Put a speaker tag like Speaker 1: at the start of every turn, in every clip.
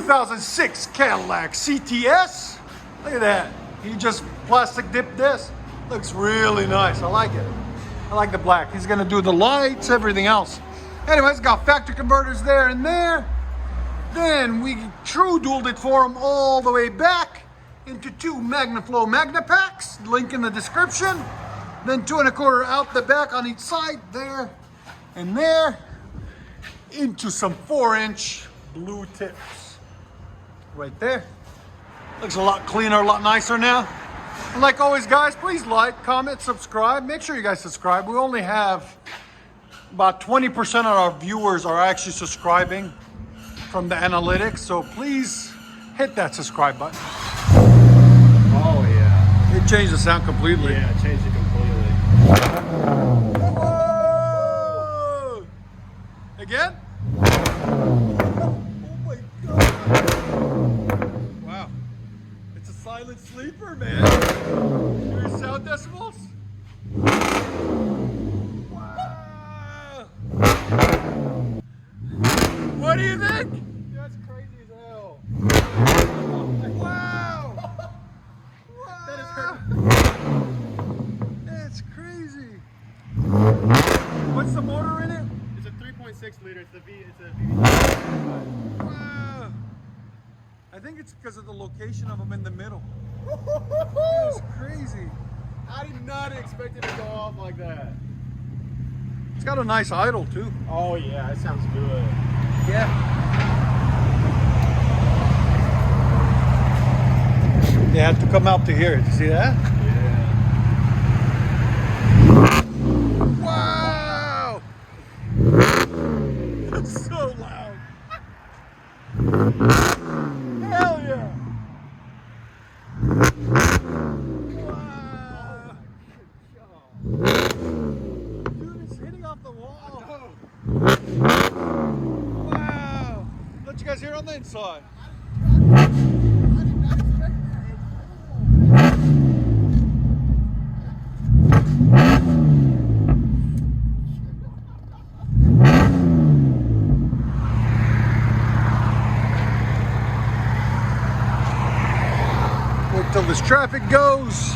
Speaker 1: 2006 Cadillac CTS. Look at that. He just plastic dipped this. Looks really nice. I like it. I like the black. He's gonna do the lights, everything else. Anyways, got factory converters there and there. Then we true dualed it for him all the way back into 2 MAGNAFLOW MAGNAPACKS. Link in the description. Then 2 1/4 out the back on each side, there and there, into some 4-inch blue tips. Right there. Looks a lot cleaner, a lot nicer now. And like always, guys, please like, comment, subscribe. Make sure you guys subscribe. We only have about 20% of our viewers are actually subscribing from the analytics. So please hit that subscribe button.
Speaker 2: Oh yeah.
Speaker 1: It changed the sound completely.
Speaker 2: Yeah, it changed it completely.
Speaker 1: Whoa! Again? Oh my God. Wow. It's a silent sleeper, man. Hear your sound decibels? Wow. What do you think?
Speaker 2: That's crazy as hell.
Speaker 1: Wow.
Speaker 2: That is crazy.
Speaker 1: That's crazy. What's the motor in it?
Speaker 2: It's a 3.6 liter. It's a V.
Speaker 1: Wow. I think it's because of the location of them in the middle. That's crazy.
Speaker 2: I did not expect it to go off like that.
Speaker 1: It's got a nice idle too.
Speaker 2: Oh yeah, it sounds good.
Speaker 1: Yeah. They had to come out to here. Did you see that?
Speaker 2: Yeah.
Speaker 1: Wow! It's so loud. Hell yeah! Wow! Dude, it's hitting off the wall. Wow! Let you guys hear on the inside. Wait till this traffic goes.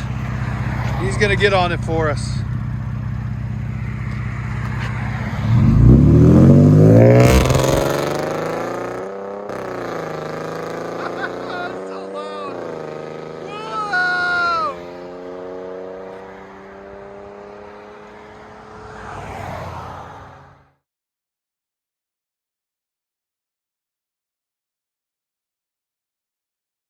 Speaker 1: He's gonna get on it for us.